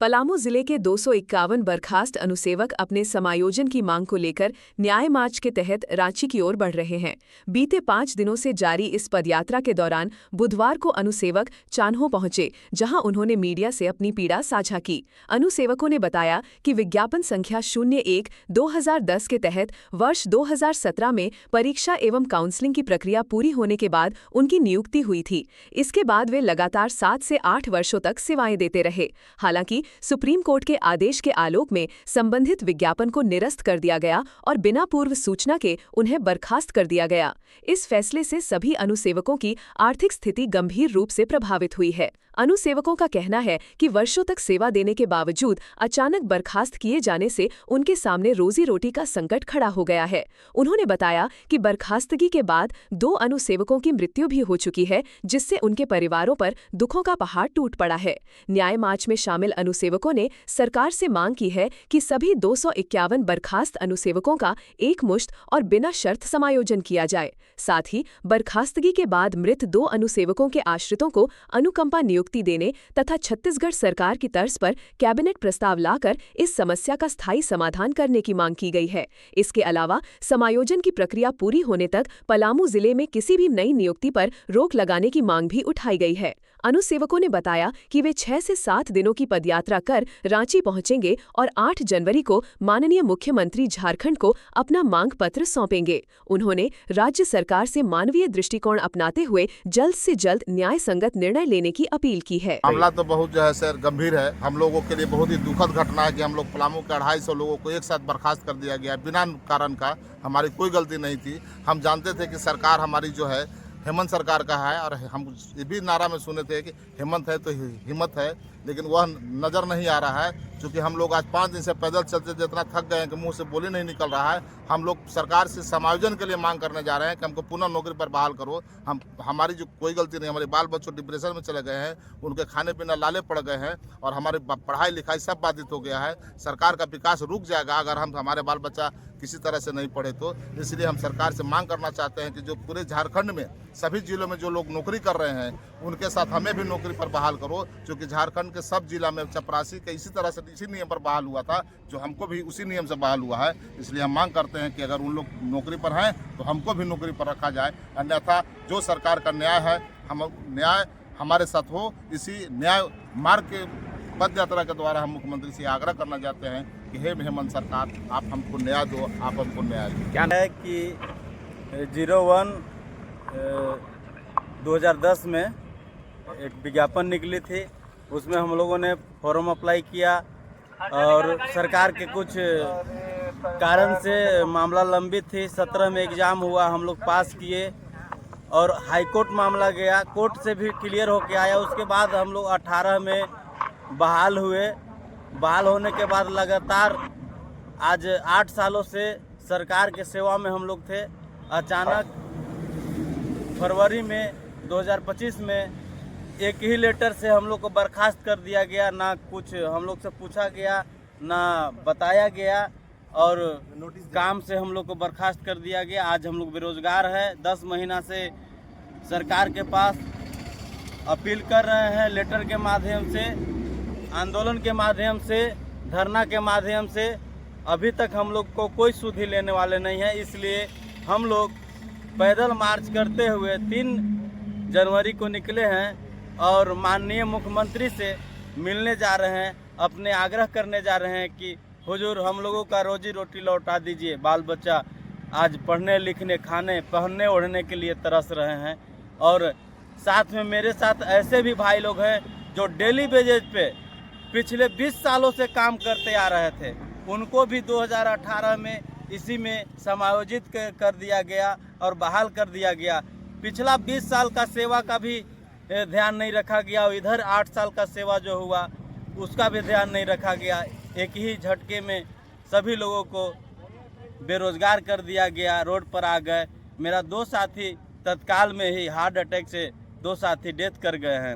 पलामू जिले के 251 बर्खास्त अनुसेवक अपने समायोजन की मांग को लेकर न्याय मार्च के तहत रांची की ओर बढ़ रहे हैं। बीते 5 दिनों से जारी इस पदयात्रा के दौरान बुधवार को अनुसेवक चान्हो पहुंचे, जहां उन्होंने मीडिया से अपनी पीड़ा साझा की। अनुसेवकों ने बताया कि विज्ञापन संख्या 01/2010 के तहत वर्ष 2017 में परीक्षा एवं काउंसलिंग की प्रक्रिया पूरी होने के बाद उनकी नियुक्ति हुई थी। इसके बाद वे लगातार 7 से 8 वर्षों तक सेवाएं देते रहे। हालांकि सुप्रीम कोर्ट के आदेश के आलोक में संबंधित विज्ञापन को निरस्त कर दिया गया और बिना पूर्व सूचना के उन्हें बर्खास्त कर दिया गया। इस फैसले से सभी अनुसेवकों की आर्थिक स्थिति गंभीर रूप से प्रभावित हुई है। अनुसेवकों का कहना है कि वर्षों तक सेवा देने के बावजूद अचानक बर्खास्त किए जाने से उनके सामने रोजी रोटी का संकट खड़ा हो गया है। उन्होंने बताया कि बर्खास्तगी के बाद 2 अनुसेवकों की मृत्यु भी हो चुकी है, जिससे उनके परिवारों पर दुखों का पहाड़ टूट पड़ा है। न्याय मार्च में शामिल अनुसेवकों ने सरकार से मांग की है कि सभी 251 बर्खास्त अनुसेवकों का एकमुश्त और बिना शर्त समायोजन किया जाए। साथ ही बर्खास्तगी के बाद मृत 2 अनुसेवकों के आश्रितों को अनुकंपा नियुक्ति देने तथा छत्तीसगढ़ सरकार की तर्ज पर कैबिनेट प्रस्ताव लाकर इस समस्या का स्थायी समाधान करने की मांग की गई है। इसके अलावा समायोजन की प्रक्रिया पूरी होने तक पलामू जिले में किसी भी नई नियुक्ति पर रोक लगाने की मांग भी उठाई गई है। अनुसेवकों ने बताया कि वे 6 से 7 दिनों की पदयात्रा कर रांची पहुंचेंगे और 8 जनवरी को माननीय मुख्यमंत्री झारखंड को अपना मांग पत्र सौंपेंगे। उन्होंने राज्य सरकार से मानवीय दृष्टिकोण अपनाते हुए जल्द से जल्द न्याय संगत निर्णय लेने की अपील की है। मामला तो बहुत जो है सर गंभीर है। हम लोगों के लिए बहुत ही दुखद घटना है कि हम लोग पलामू के 250 लोगों को एक साथ बर्खास्त कर दिया गया बिना कारण का। हमारी कोई गलती नहीं थी। हम जानते थे कि सरकार हमारी जो है हेमंत सरकार का है और हम ये भी नारा में सुने थे कि हेमंत है तो हिम्मत है, लेकिन वह नज़र नहीं आ रहा है। क्योंकि हम लोग आज 5 दिन से पैदल चलते जितना थक गए हैं कि मुंह से बोली नहीं निकल रहा है। हम लोग सरकार से समायोजन के लिए मांग करने जा रहे हैं कि हमको पुनः नौकरी पर बहाल करो। हमारी जो कोई गलती नहीं, हमारे बाल बच्चों डिप्रेशन में चले गए हैं, उनके खाने पीना लाले पड़ गए हैं और हमारी पढ़ाई लिखाई सब बाधित हो गया है। सरकार का विकास रुक जाएगा अगर हमारे बाल बच्चा किसी तरह से नहीं पढ़े तो। इसलिए हम सरकार से मांग करना चाहते हैं कि जो पूरे झारखंड में सभी जिलों में जो लोग नौकरी कर रहे हैं उनके साथ हमें भी नौकरी पर बहाल करो। क्योंकि झारखंड के सब जिला में चपरासी का इसी तरह से इसी नियम पर बहाल हुआ था, जो हमको भी उसी नियम से बहाल हुआ है। इसलिए हम मांग करते हैं कि अगर उन लोग नौकरी पर हैं तो हमको भी नौकरी पर रखा जाए, अन्यथा जो सरकार का न्याय है न्याय हमारे साथ हो। इसी न्याय मार्ग के पद यात्रा के द्वारा हम मुख्यमंत्री से आग्रह करना चाहते हैं कि हे हेमंत सरकार, आप हमको न्याय दो, आप हमको न्याय दो। क्या है कि 01/2010 में एक विज्ञापन निकली थी, उसमें हम लोगों ने फॉर्म अप्लाई किया और सरकार के कुछ कारण से मामला लंबित थी। 17 में एग्ज़ाम हुआ, हम लोग पास किए और हाई कोर्ट मामला गया, कोर्ट से भी क्लियर होके आया। उसके बाद हम लोग 18 में बहाल हुए। बहाल होने के बाद लगातार आज 8 सालों से सरकार के सेवा में हम लोग थे। अचानक फरवरी में 2025 में एक ही लेटर से हम लोग को बर्खास्त कर दिया गया। ना कुछ हम लोग से पूछा गया, ना बताया गया और काम से हम लोग को बर्खास्त कर दिया गया। आज हम लोग बेरोजगार हैं। 10 महीना से सरकार के पास अपील कर रहे हैं, लेटर के माध्यम से, आंदोलन के माध्यम से, धरना के माध्यम से। अभी तक हम लोग को कोई सुधि लेने वाले नहीं है। इसलिए हम लोग पैदल मार्च करते हुए 3 जनवरी को निकले हैं और माननीय मुख्यमंत्री से मिलने जा रहे हैं, अपने आग्रह करने जा रहे हैं कि हुजूर हम लोगों का रोजी रोटी लौटा दीजिए। बाल बच्चा आज पढ़ने लिखने, खाने पहनने ओढ़ने के लिए तरस रहे हैं। और साथ में मेरे साथ ऐसे भी भाई लोग हैं जो डेली बेजेस पे पिछले 20 सालों से काम करते आ रहे थे। उनको भी 2018 में इसी में समायोजित कर दिया गया और बहाल कर दिया गया। पिछला 20 साल का सेवा का भी ध्यान नहीं रखा गया और इधर 8 साल का सेवा जो हुआ उसका भी ध्यान नहीं रखा गया। एक ही झटके में सभी लोगों को बेरोजगार कर दिया गया, रोड पर आ गए। मेरा 2 साथी तत्काल में ही हार्ट अटैक से 2 साथी डेथ कर गए हैं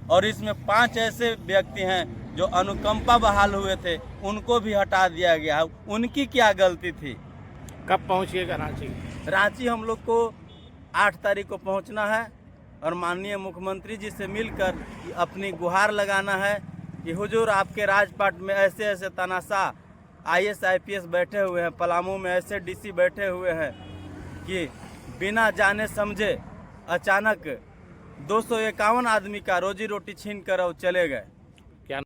और इसमें 5 ऐसे व्यक्ति हैं जो अनुकंपा बहाल हुए थे, उनको भी हटा दिया गया। उनकी क्या गलती थी? कब पहुँचिएगा रांची? रांची हम लोग को 8 तारीख को पहुंचना है और माननीय मुख्यमंत्री जी से मिलकर अपनी गुहार लगाना है कि हुजूर आपके राजपाट में ऐसे ऐसे तनाशाह IAS IPS बैठे हुए हैं, पलामू में ऐसे DC बैठे हुए हैं कि बिना जाने समझे अचानक 251 आदमी का रोजी रोटी छीन कर और चले गए।